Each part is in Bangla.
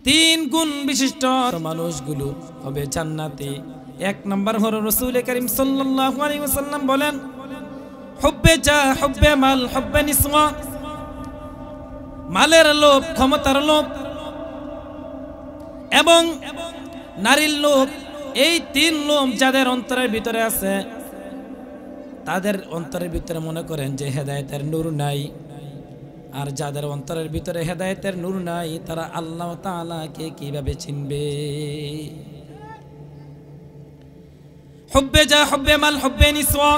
তিন গুণ বিশিষ্ট মানুষগুলো হবে জান্নাতি। এক নম্বর হলো রাসূল করিম সাল্লাল্লাহু আলাইহি ওয়াসাল্লাম বলেন, হুব্বে জা হুব্বে মাল হুব্বে নিসওয়া, মালের লোভ, ক্ষমতার লোভ এবং নারীর লোভ, এই তিন লোভ যাদের অন্তরের ভিতরে আছে তাদের অন্তরের ভিতরে মনে করেন যে হেদায়েতের নূর নাই। আর যাদের অন্তরের ভিতরে হেদায়েতের নূর নাই তারা আল্লাহ তাআলাকে কিভাবে চিনবে? হুব্বে জা হুব্বে মাল হুব্বে নিসওয়া,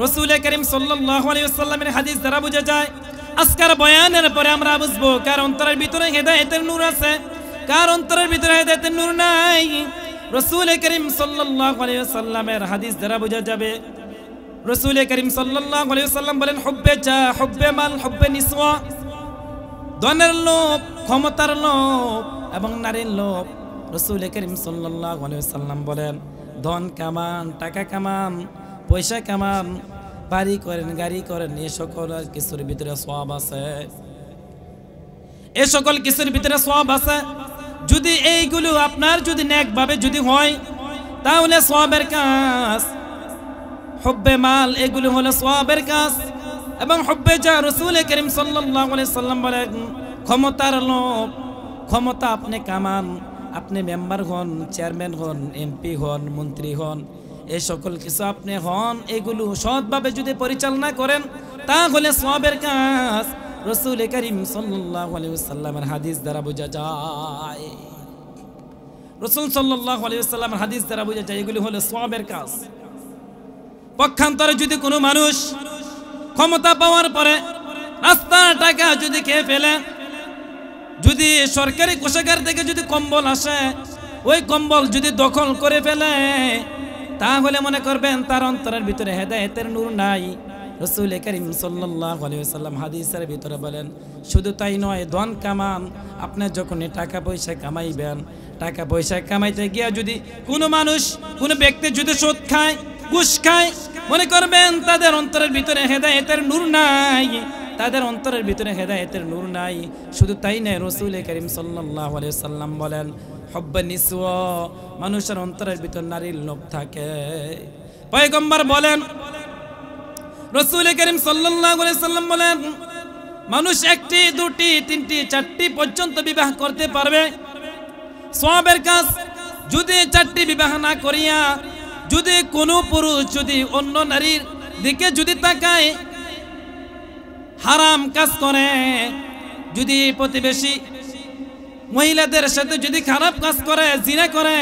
রাসূল করিম সাল্লাল্লাহু আলাইহি ওয়াসাল্লামের হাদিস দ্বারা বোঝা যায়। আজকের বয়ানের পরে আমরা বুঝবো কার অন্তরের ভিতরে হেদায়েতের নূর আছে, কার অন্তরের ভিতরে হেদায়েতের নূর নাই। রাসূল করিম সাল্লাল্লাহু আলাইহি ওয়াসাল্লামের হাদিস দ্বারা বোঝা যাবে। রাসূল করিম সাল্লাল্লাহু আলাইহি ওয়াসাল্লাম বলেন, হুব্বে জা হুব্বে মাল হুব্বে নিসওয়া, ধনের লোভ, ক্ষমতার লোভ এবং নারীর লোভ। রাসূল করিম সাল্লাল্লাহু আলাইহি ওয়াসাল্লাম বলেন, ধন কামান, টাকা কামান, পয়সা কামান, বাড়ি করেন, গাড়ি করেন, এই সকল কিছুর ভিতরে সওয়াব আছে, এই সকল কিছুর ভিতরে সওয়াব আছে। যদি এইগুলো আপনার যদি নেকভাবে যদি হয় তাহলে সওয়াবের কাজ। হুব্বে মাল এগুলো হলো সওয়াবের কাজ। এবং হুব্বে জা, রাসূল করিম সাল্লাল্লাহু আলাইহি সাল্লাম বলেন, ক্ষমতার লোভ, ক্ষমতা আপনি কামান, আপনি মেম্বার হন, চেয়ারম্যান হন, এমপি হন, মন্ত্রী হন, এই সকল কিছু আপনি হন, এগুলো সৎভাবে যদি পরিচালনা করেন তাহলে সওয়াবের কাজ। রাসূল করিম সাল্লাল্লাহু আলাইহি ওয়াসাল্লামের হাদিস দ্বারা বোঝা যায়, রাসূল সাল্লাল্লাহু আলাইহি ওয়াসাল্লামের হাদিস দ্বারা বোঝা যায় এগুলো হলো সওয়াবের কাজ। পক্ষান্তরে যদি কোনো মানুষ ক্ষমতা পাওয়ার পরে রাস্তার টাকা যদি খেয়ে ফেলে, যদি সরকারি কোষাগার থেকে যদি কম্বল আসে ওই কম্বল যদি দখল করে ফেলে তাহলে মনে করবেন তার অন্তরের ভিতরে হেদায়েতের নূর নাই। রাসূল করিম সাল্লাল্লাহু আলাইহি ওয়াসাল্লাম হাদিসের ভিতরে বলেন, শুধু তাই নয়, ধন কামান, আপনি যখনই টাকা পয়সা কামাইবেন, টাকা পয়সা কামাইতে গিয়া যদি কোনো মানুষ, কোনো ব্যক্তি যদি সুদ খায়, ঘুষ খায়, মনে করবেন তাদের অন্তরের ভিতরে হেদায়েতের নূর নাই, তাদের অন্তরের ভিতরে হেদায়েতের নূর নাই। শুধু তাই নয়, রাসূল করিম সাল্লাল্লাহু আলাইহি ওয়াসাল্লাম বলেন, হুব্বে নিসওয়া, মানুষের অন্তরের ভিতর নারীর লোভ থাকে। পয়গম্বর বলেন, রাসূল করিম সাল্লাল্লাহু আলাইহি ওয়াসাল্লাম বলেন, মানুষ একটি, দুটি, তিনটি, চারটি পর্যন্ত বিবাহ করতে পারবে, সওয়াবের কাজ। যদি চারটি বিবাহ না করিয়া যদি কোনো পুরুষ যদি অন্য নারীর দিকে যদি তাকায়, হারাম কাজ করে, যদি প্রতিবেশী মহিলাদের সাথে যদি খারাপ কাজ করে, জিনা করে,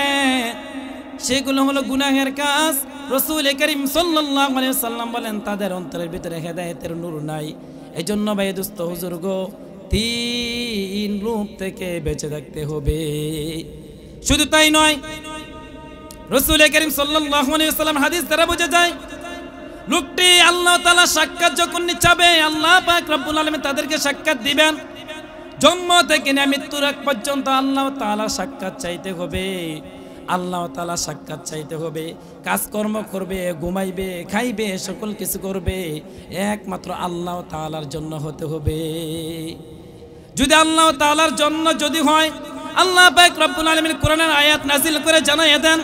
সেগুলো হলো গুনাহের কাজ। রাসূল করিম সাল্লাল্লাহু আলাইহি ওয়াসাল্লাম বলেন, তাদের অন্তরের ভিতরে হেদায়েতের নূর নাই। এই জন্য ভাই দোস্ত হুজুর গো, তিন রূপ থেকে বেঁচে থাকতে হবে। শুধু তাই নয়, রাসূল করিম সাল্লাল্লাহু আলাইহি ওয়াসাল্লাম হাদিস দ্বারা বোঝা যায়, লোকটি আল্লাহ তাআলা সাক্ষাৎ যখন চাবে, আল্লাহ পাক রব্বুল আলামিন তাদেরকে সাক্ষাৎ দিবেন। জন্ম থেকে নিয়ে মৃত্যুর আগ পর্যন্ত আল্লাহ তাআলা সাক্ষাৎ চাইতে হবে, আল্লাহ তাআলা সাক্ষাৎ চাইতে হবে। কাজকর্ম করবে, ঘুমাইবে, খাইবে, সকল কিছু করবে একমাত্র আল্লাহ তাআলার জন্য হতে হবে। যদি আল্লাহ তাআলার জন্য যদি হয়, আল্লাহ পাক রব্বুল আলামিন কোরআনের আয়াত নাযিল করে জানাইয়া দেন,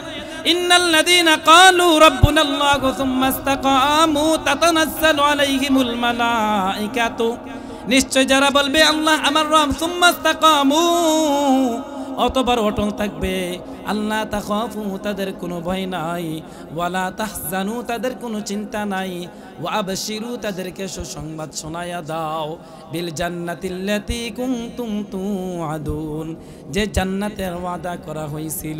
ইন্নাল্লাযীনা ক্বালু রাব্বুনাল্লাহু সুম্মা ইসতাকামু তাতানাজ্জালু আলাইহিমুল মালাইকাতু, নিশ্চয় যারা বলবে আল্লাহ আমার রব, সুম্মা ইসতাকামু, অতবার অটল থাকবে, আল্লাহ তাখাফু, তাদের কোনো ভয় নাই, ওয়ালা তাহজানু, তাদের কোনো চিন্তা নাই, ওয়া আবশিরু, তাদেরকে সুসংবাদ শোনায়া দাও, বিল জান্নাতিল্লাতী কুনতুম তুআদুন, যে জান্নাতের ওয়াদা করা হয়েছিল।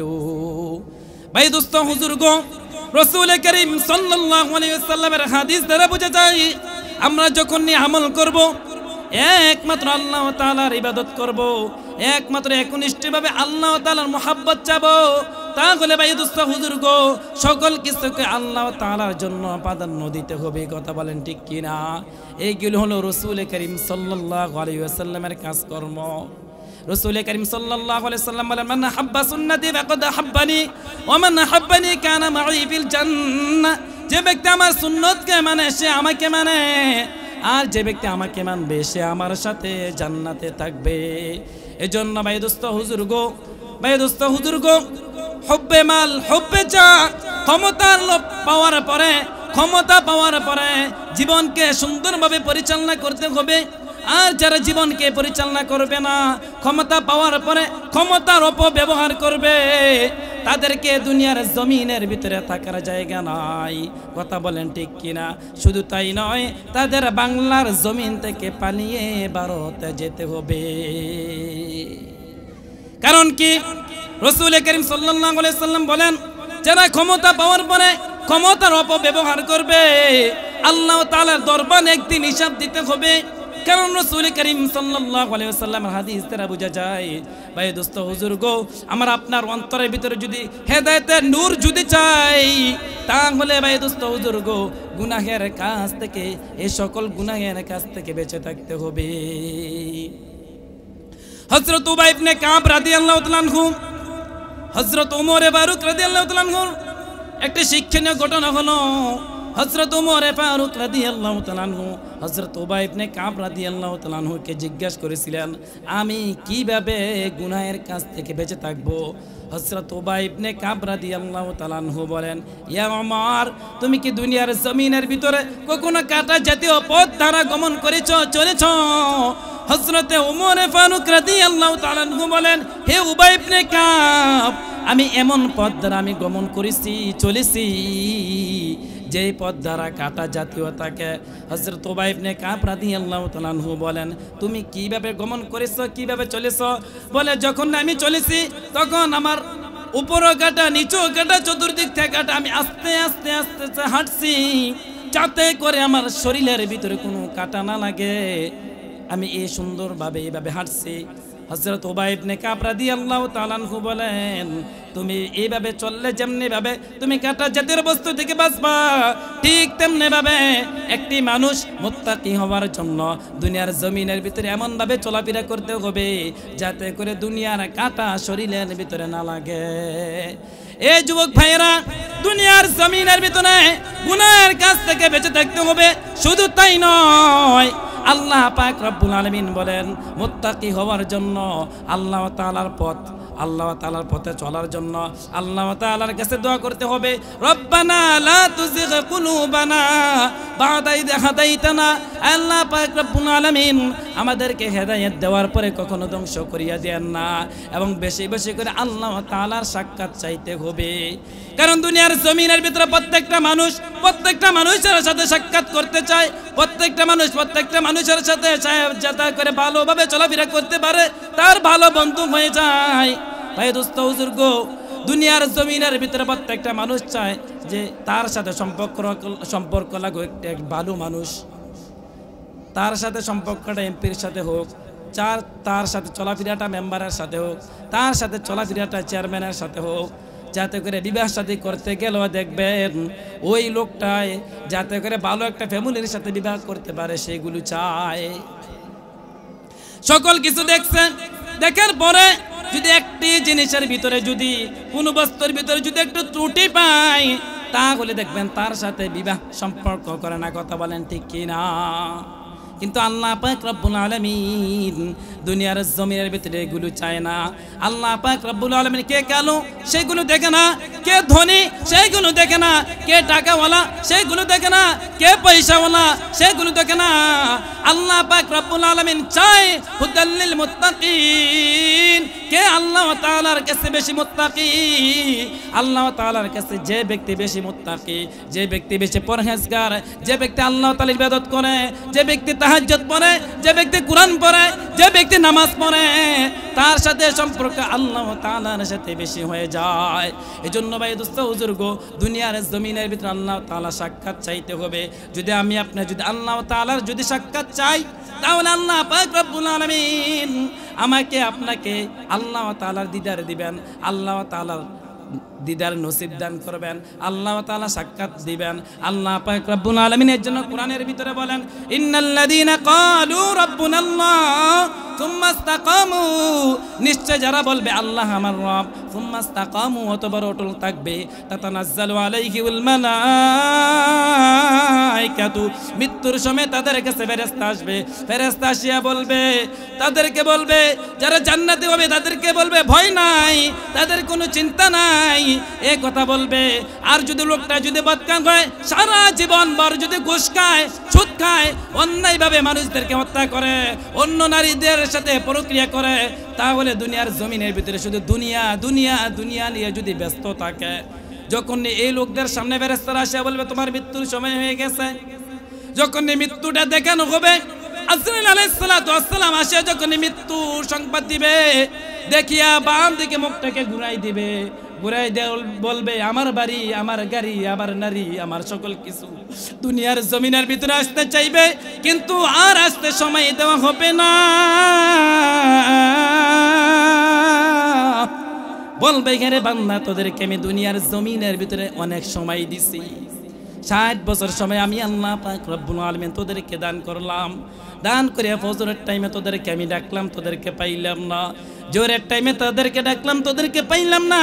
ভাই দোস্ত হুজুর গো, রাসূল করিম সাল্লাল্লাহু আলাইহি ওয়াসাল্লামের হাদিস দ্বারা বোঝা যায়, আমরা যখন আমল করব, একমাত্র আল্লাহ তাআলার ইবাদত করব, একমাত্র একনিষ্ঠভাবে আল্লাহ তাআলার মুহাব্বত চাবো, তাহলে ভাই দোস্ত হুজুর গো, সকল কিছুকে আল্লাহ তাআলার জন্য প্রাধান্য দিতে হবে। কথা বলেন ঠিক কিনা? এইগুলো হলো রাসূল করিম সাল্লাল্লাহু আলাইহি ওয়াসাল্লামের কাজকর্ম। রাসূল করিম সাল্লাল্লাহু আলাইহি ওয়াসাল্লাম বলেন, মান হাব্বা সুন্নতি ফাকাদ হাব্বানি ওয়া মান হাব্বানি কানা মাই ফিল জান্নাহ, যে ব্যক্তি আমার সুন্নতকে মানে সে আমাকে মানে, আর যে ব্যক্তি আমাকে মানবে সে আমার সাথে জান্নাতে থাকবে। এজন্য ভাই দোস্ত হুজুর গো, ভাই দোস্ত হুজুর গো, হব্বে মাল হব্বে চা, ক্ষমতার লোভ পাওয়ার পরে, ক্ষমতা পাওয়ার পরে জীবনকে সুন্দরভাবে পরিচালনা করতে হবে। আর যারা জীবনকে পরিচালনা করবে না, ক্ষমতা পাওয়ার পরে ক্ষমতার অপব্যবহার করবে, তাদেরকে দুনিয়ার জমিনের ভিতরে থাকার জায়গা নাই। কথা বলেন ঠিক কিনা? শুধু তাই নয়, তাদের বাংলার জমিন থেকে পালিয়ে ভারতে যেতে হবে। কারণ কি? রাসূল করিম সাল্লাল্লাহু আলাইহি সাল্লাম বলেন, যারা ক্ষমতা পাওয়ার পরে ক্ষমতার অপব্যবহার করবে, আল্লাহ তাআলার দরবারে একদিন হিসাব দিতে হবে। কারণ রাসূল করিম সাল্লাল্লাহু আলাইহি ওয়াসাল্লামের হাদিস দ্বারা বোঝা যায়, ভাই দোস্ত হুজুর গো, আমার আপনার অন্তরের ভিতরে যদি হেদায়েতের নূর যদি চাই, তাহলে ভাই দোস্ত হুজুর গো, গুনাহের কাজ থেকে, এই সকল গুনাহের কাজ থেকে বেঁচে থাকতে হবে। হযরত উবাই ইবনে কাব রাদিয়াল্লাহু তাআলা আনহু, হযরত ওমর ফারুক রাদিয়াল্লাহু তাআলা আনহু একটা শিক্ষণীয় ঘটনা হলো, হযরত ওমর ফারুক রাদিয়াল্লাহু তাআলা আনহু হযরত উবাই ইবনে কাব রাদিয়াল্লাহু তাআলা আনহুকে জিজ্ঞাসা করেছিলেন, আমি কিভাবে গুনাহের কাজ থেকে বেঁচে থাকব? হযরত উবাই ইবনে কাব রাদিয়াল্লাহু তাআলা আনহু বলেন, ইয়া ওমর, তুমি কি দুনিয়ার জমিনের ভিতরে কখনো কাটা জাতীয় পথ দ্বারা গমন করেছ, চলেছ? হযরত ওমর ফারুক রাদিয়াল্লাহু তাআলা আনহু বলেন, হে উবাই ইবনে কাব, আমি এমন পথ দ্বারা আমি গমন করেছি, চলেছি যে পথ দ্বারা কাটা জাতীয় থাকে। হযরত উবাই ইবনে কাব রাদিয়াল্লাহু তাআলা আনহু বলেন, তুমি কিভাবে গমন করেছো, কিভাবে চলেছ? বলে, যখন আমি চলেছি তখন আমার উপরও কাটা, নিচেও কাটা, চতুর্দিক থেকে কাটা, আমি আস্তে আস্তে আস্তে আস্তে হাঁটছি যাতে করে আমার শরীরের ভিতরে কোনো কাটা না লাগে। আমি এই সুন্দরভাবে এইভাবে হাঁটছি। হযরত উবাই ইবনে কাব রাদিয়াল্লাহু তাআলা আনহু বলেন, তুমি এইভাবে চললে যেমনি ভাবে তুমি কাটা জাতীয় বস্তু থেকে বাঁচবা, ঠিক তেমনি ভাবে একটি মানুষ মুত্তাকি হওয়ার জন্য দুনিয়ার জমিনের ভিতরে এমন ভাবে চলাফেরা করতে হবে যাতে করে দুনিয়ার কাটা শরীরের ভিতরে না লাগে। এই যুবক ভাইয়েরা, দুনিয়ার জমিনের ভিতরে গুনাহের কাছ থেকে বেঁচে থাকতে হবে। শুধু তাই নয়, আল্লাহ পাক রব্বুল আলামিন বলেন, মুত্তাকি হওয়ার জন্য আল্লাহ তাআলার পথ, আল্লাহ তাআলার পথে চলার জন্য আল্লাহ তাআলার কাছে দোয়া করতে হবে, রব্বানা লা তুযিগ কুলুবানা বা'দা ইয হাদাইতানা। আল্লাহ পাক রব্বুল আলামিন আমাদেরকে হেদায়েত দেওয়ার পরে কখনো ধ্বংস করিয়া দেন না, এবং বেশি বেশি করে আল্লাহ তাআলার সাক্ষাৎ চাইতে হবে। কারণ দুনিয়ার জমিনের ভিতরে প্রত্যেকটা মানুষের সাথে সাক্ষাৎ করতে চায়, প্রত্যেকটা মানুষের সাথে যাতে করে ভালোভাবে চলাফেরা করতে পারে, তার ভালো বন্ধু হয়ে যায়। ভাই দোস্ত হুজুর গো, দুনিয়ার জমিনের ভিতরে প্রত্যেকটা মানুষ চায় যে তার সাথে সম্পর্ক লাগুক এক ভালো মানুষ, তার সাথে সম্পর্কটা এমপির সাথে হোক, তার সাথে চলাফেরাটা মেম্বারের সাথে হোক, তার সাথে চলাফেরাটা চেয়ারম্যানের সাথে হোক, যাতে করে বিবাহ শাদী করতে গেলেও দেখবেন ওই লোকটাই যাতে করে ভালো একটা ফ্যামিলির সাথে বিবাহ করতে পারে, সেগুলো চায়। সকল কিছু দেখছেন, দেখার পরে যদি একটি জিনিসের ভিতরে, যদি কোনো বস্তুর ভিতরে যদি একটু ত্রুটি পায়, তাহলে দেখবেন তার সাথে বিবাহ সম্পর্ক করে না। কথা বলেন ঠিক কিনা? কিন্তু আল্লাহ পাক রব্বুল আলামিন দুনিয়ার জমিনের ভিতরে এগুলো চায় না। আল্লাহ পাক রব্বুল আলামিন কে কালো সেগুলো দেখে না, কে ধনী সেগুলো দেখে না, কে টাকাওয়ালা সেগুলো দেখে না, কে পয়সাওয়ালা সেগুলো দেখে না। আল্লাহ পাক রব্বুল আলামিন চায় হুদাল লিল মুত্তাকিন। কে আল্লাহ তাআলার কাছে বেশি মুত্তাকি? আল্লাহ তাআলার কাছে যে ব্যক্তি বেশি মুত্তাকি, যে ব্যক্তি বেশি পরহেজগার, যে ব্যক্তি আল্লাহ তাআলার ইবাদত করে, যে ব্যক্তি তাহাজ্জুদ পড়ে, যে ব্যক্তি কুরআন পড়ে, যে ব্যক্তি নামাজ পড়ে, তার সাথে সম্পর্ক আল্লাহ তাআলার সাথে বেশি হয়ে যায়। এজন্য ভাই দোস্ত হুজুর গো, দুনিয়ার জমিনের ভিতরে আল্লাহ তাআলা সাক্ষাৎ চাইতে হবে। যদি আমি আপনি যদি আল্লাহ তাআলার যদি সাক্ষাৎ চাই, তাহলে আল্লাহ পাক রব্বুল আলামিন আমাকে আপনাকে আল্লাহ তাআলার দিদার দিবেন, আল্লাহ তাআলার দিদার নসিব দান করবেন, আল্লাহ তাআলা সাক্ষাৎ দিবেন। আল্লাহ পাক রব্বুল আলামিন এর জন্য কোরআনের ভিতরে বলেন, ইন্নাল্লাযীনা ক্বালু রাব্বুনাল্লাহ সুম্মা ইসতাকামু, নিশ্চয় যারা বলবে আল্লাহ আমার রব, সুম্মা ইসতাকামু, অতবার অটল থাকবে, তাতানাজ্জালু আলাইহিল মালাইকাতু, মৃত্যুর সময় তাদের কাছে ফেরেশতা আসবে, ফেরেশতা আসিয়া বলবে, তাদেরকে বলবে, যারা জান্নাতে হবে তাদেরকে বলবে ভয় নাই, তাদের কোনো চিন্তা নাই, এই কথা বলবে। আর যদি লোকটা যদি বদকাম হয়, সারা জীবন ভর যদি ঘুষ খায়, সুদ খায়, অন্যায়ভাবে মানুষদেরকে হত্যা করে, অন্য নারীদের সাথে প্রক্রিয়া করে, তাহলে দুনিয়ার জমিনের ভিতরে শুধু দুনিয়া দুনিয়া দুনিয়া নিয়ে যদি ব্যস্ত থাকে, যখন এই লোকদের সামনে ফেরেশতারা আসে বলবে তোমার মৃত্যুর সময় হয়ে গেছে, যখন মৃত্যুটা দেখানো হবে, আজরাইল আলাইহিস সালাতু ওয়াস সালাম আসে যখন মৃত্যু সংবাদ দিবে, দেখিয়া বাম দিকে মুখটাকে ঘুরাই দিবে, ঘুরাই দিয়ে বলবে আমার বাড়ি, আমার গাড়ি, আমার নারী, আমার সকল কিছু দুনিয়ার জমিনের ভিতরে আসতে চাইবে, কিন্তু আর আসতে সময় দেওয়া হবে না। বলবে ঘরে বান্দা তোদেরকে আমি দুনিয়ার জমিনের ভিতরে অনেক সময় দিছি, 60 বছর সময় আমি আল্লাহ পাক রব্বুল আলামিন তোদেরকে দান করলাম, দান করে ফজরের টাইমে তোদেরকে আমি ডাকলাম, তোদেরকে পাইলাম না, জোরের টাইমে তোদেরকে ডাকলাম, তোদেরকে পাইলাম না,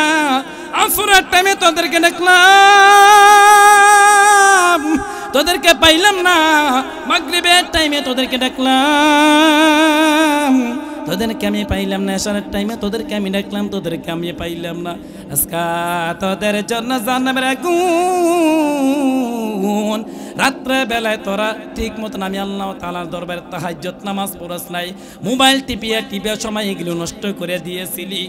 আসরের টাইমে তোদেরকে ডাকলাম, তোদেরকে পাইলাম না, মাগরিবের টাইমে তোদেরকে ডাকলাম, তোদেরকে আমি পাইলাম না, এশারের টাইমে তোদেরকে আমি ডাকলাম, তোদেরকে আমি পাইলাম না। আজকে তোদের জন্য জাহান্নামের আগুন, রাত্রে বেলায় তোরা ঠিক মতন আমি আল্লাহ তাআলার দরবারে তাহাজ্জুদ নামাজ পড়াস নাই, মোবাইল টিপিয়া সময় এগুলো নষ্ট করে দিয়েছিলি,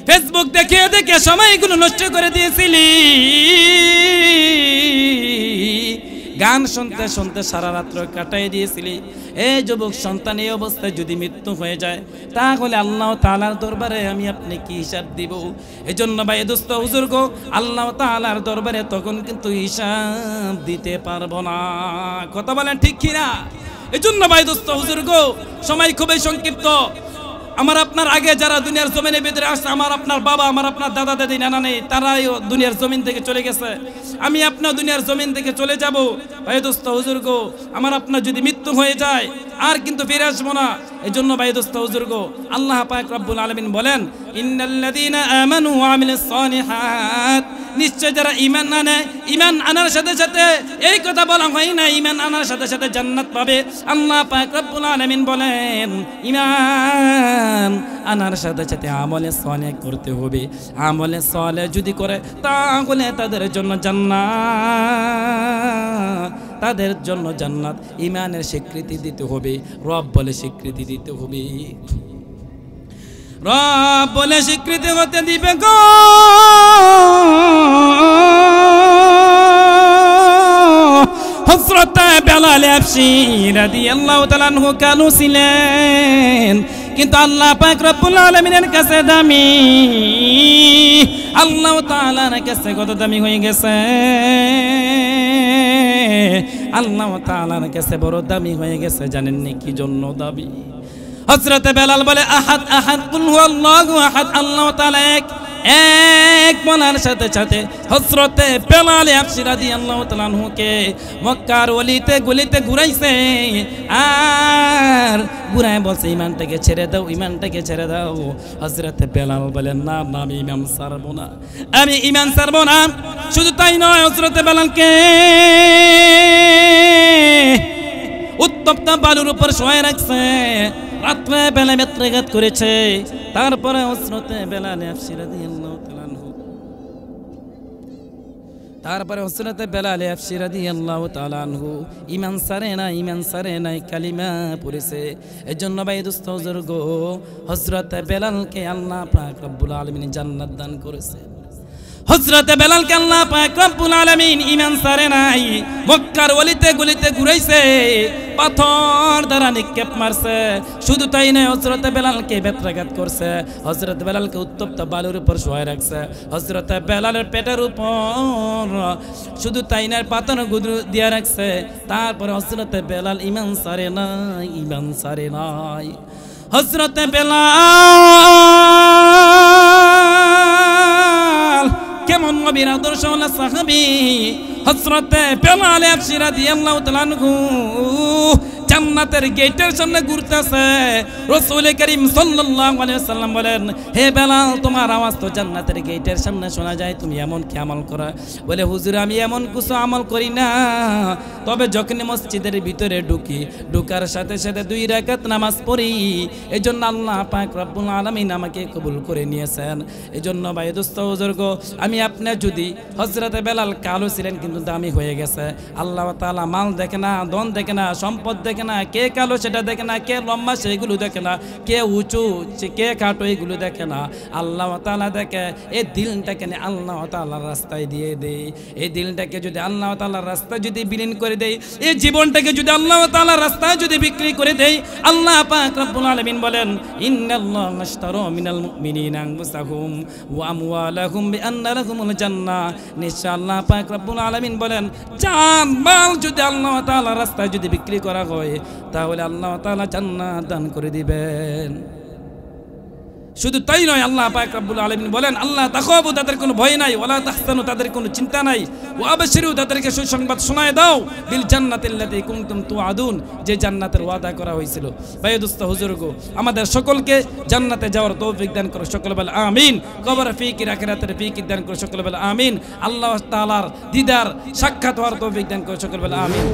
ফেসবুক দেখে দেখে সময় এগুলো নষ্ট করে দিয়েছিলি, গান শুনতে শুনতে সারা রাত্র কাটাই দিয়েছিলি। এই যুবক সন্তান এই অবস্থায় যদি মৃত্যু হয়ে যায়, তাহলে আল্লাহ তাআলার দরবারে আমি আপনি কি হিসাব দিব? এজন্য ভাই দোস্ত হুজুর গো, আল্লাহ তাআলার দরবারে তখন কিন্তু হিসাব দিতে পারবো না। কথা বলেন ঠিক কি না? এজন্য ভাই দোস্ত হুজুর গো, সময় খুবই সংক্ষিপ্ত। আমার আপনার আগে যারা দুনিয়ার জমিনের ভিতরে আসছে, আমার আপনার বাবা, আমার আপনার দাদা দাদি নানা নেই, তারাই দুনিয়ার জমিন থেকে চলে গেছে, আমি আপনার দুনিয়ার জমিন থেকে চলে যাব। ভাই দোস্ত হুজুর গো, আমার আপনার যদি মৃত্যু হয়ে যায় আর কিন্তু ফিরে আসবো না। এই জন্য ভাই দোস্ত হুজুর গো, আল্লাহ পাক রব্বুল আলামিন বলেন, ইন্নাল্লাযীনা আমানু ওয়া আমিলুস সালিহাত, নিশ্চয় যারা ঈমান আনে, ঈমান আনার সাথে সাথে এই কথা বলা হয় না ঈমান আনার সাথে সাথে জান্নাত পাবে। আল্লাহ পাক রব্বুল আলামিন বলেন, ঈমান আনার সাথে সাথে আমলে সালেহ করতে হবে, আমলে সালেহ যদি করে তাহলে তাদের জন্য জান্নাত, তাদের জন্য জান্নাত। ঈমানের স্বীকৃতি দিতে হবে, রব বলে স্বীকৃতি দিতে হবে, রব বলে স্বীকৃতি হতে দিবে গো। হযরত বেলাল হাবশী রাদিয়াল্লাহু তাআলা আনহু কানু ছিলেন, কিন্তু আল্লাহ পাক রব্বুল আলামিনের কাছে দামি, আল্লাহ তাআলার কাছে কত দামি হয়ে গেছে, আল্লাহ তাআলার কাছে বড় দামি হয়ে গেছে। জানেন নি কি জন্য দামি? হযরত বেলাল বলে আহাদ আহাদ কুল হুয়াল্লাহু আহাদ, আল্লাহ তাআলা এক, এক বলার সাথে সাথে হযরত বেলাল হাবশী রাদিয়াল্লাহু তাআলা আনহুকে মক্কার অলিতে গলিতে ঘুরাইছে, আর ঘুরায় বলছে ঈমানটাকে ছেড়ে দাও, ঈমানটাকে ছেড়ে দাও। হযরত বেলাল বলেন না না, আমি ঈমান ছাড়বো না, আমি ঈমান ছাড়বো না। শুধু তাই নয়, হযরত বেলালকে উত্তপ্ত বালুর উপর শোয়ায় রাখছে, রাত্রে বেলা বেত্রাঘাত করেছে। তারপরে হযরত বেলাল হাবশী রাদিয়াল্লাহু তাআলা আনহু, তারপরে হযরত বেলাল হাবশী রাদিয়াল্লাহু তাআলা আনহু ঈমান ছাড়ে না, ঈমান ছাড়ে নাই, কালিমা পড়েছে। এজন্য ভাই দোস্ত হুজুর গো, হযরত বেলালকে আল্লাহ পাক রব্বুল আলামিন জান্নাত দান করেছে। হযরত বেলালকে আল্লাহ পাক রব্বুল আলামিন ঈমান ছাড়ে নাই, মক্কার অলিতে গলিতে ঘুরাইছে, পাথর দ্বারা নিক্ষেপ মারছে। শুধু তাই নয়, হযরত বেলালকে বেত্রাঘাত করছে, হযরত বেলালকে উত্তপ্ত বালুর উপর শোয়ায় রাখছে, হযরত বেলালের পেটের উপর শুধু তাই নয় পাথর গুদু দিয়ে রাখছে। তারপরে হযরত বেলাল ঈমান ছাড়ে নাই, ঈমান ছাড়ে নাই। হযরত বেলাল কেমন নবীর আদর্শওয়ালা সাহাবী, হযরত বেলাল হাবশী রাদিয়াল্লাহু তাআলা আনহু জান্নাতের গেটের সামনে ঘুরতেছে। রাসূল করিম সাল্লাল্লাহু আলাইহি ওয়াসাল্লাম বলেন, হে বেলাল, তোমার আওয়াজ তো জান্নাতের গেটের সামনে শোনা যায়, তুমি এমন কি আমল করা? বলে, হুজুর আমি এমন কিছু আমল করি না, তবে যখন মসজিদের ভিতরে ঢুকি, ঢুকার সাথে সাথে 2 রাকাত নামাজ পড়ি। এজন্য আল্লাহ পাক রব্বুল আলামিন আমাকে কবুল করে নিয়েছেন। এজন্য ভাই দোস্ত বুজুর্গ, আমি আপনি যদি হযরতে বেলাল কালো ছিলেন কিন্তু দামি হয়ে গেছে। আল্লাহ তাআলা মাল দেখে না, ধন দেখে না, সম্পদ দেখে না, কে কালো সেটা দেখে না, কে লম্বা সেগুলো দেখে না, কে উঁচু কে খাটো এগুলো দেখে না। আল্লাহ তাআলা দেখে এই দিলটাকে আল্লাহ তাআলার রাস্তায় দিয়ে দেই। এই দিলটাকে যদি আল্লাহ তাআলার রাস্তায় যদি বিলীন করে দেই, এই জীবনটাকে যদি আল্লাহ তাআলার রাস্তায় যদি বিক্রি করে দেই, আল্লাহ পাক রব্বুল আলামিন বলেন, ইন্নাল্লাহা আশতারা মিনাল মুমিনিনা আনফুসাহুম ওয়া আমওয়ালাহুম বিআন্না লাহুমুল জান্নাহ। নিশ্চয় আল্লাহ পাক রব্বুল আলামিন বলেন, জান মাল যদি আল্লাহ তাআলার রাস্তায় যদি বিক্রি করা হয়, তাহলে আল্লাহ তাআলা জান্নাত দান করে দিবেন। শুধু তাই নয়, আল্লাহ পাক রব্বুল আলামিন বলেন, আল্লাহ তাখাবু, তাদের কোনো ভয় নাই, ওয়ালা তাহসানু, তাদের কোনো চিন্তা নাই, ওয়া আবশিরু, তাদেরকে সুসংবাদ শোনায় দাও, বিল জান্নাতিল্লাতী কুনতুম তুআদুন, যে জান্নাতের ওয়াদা করা হয়েছিল। ভাই দোস্ত হুজুরগো, আমাদের সকলকে জান্নাতে যাওয়ার তৌফিক দান করো, সকলে বলে আমিন। কবর ফিকির আখিরাতের ফিকির দান করো, সকলে বলে আমিন। আল্লাহ তাআলার দিদার সাক্ষাৎ হওয়ার তৌফিক দান করো, সকলে বলে আমিন।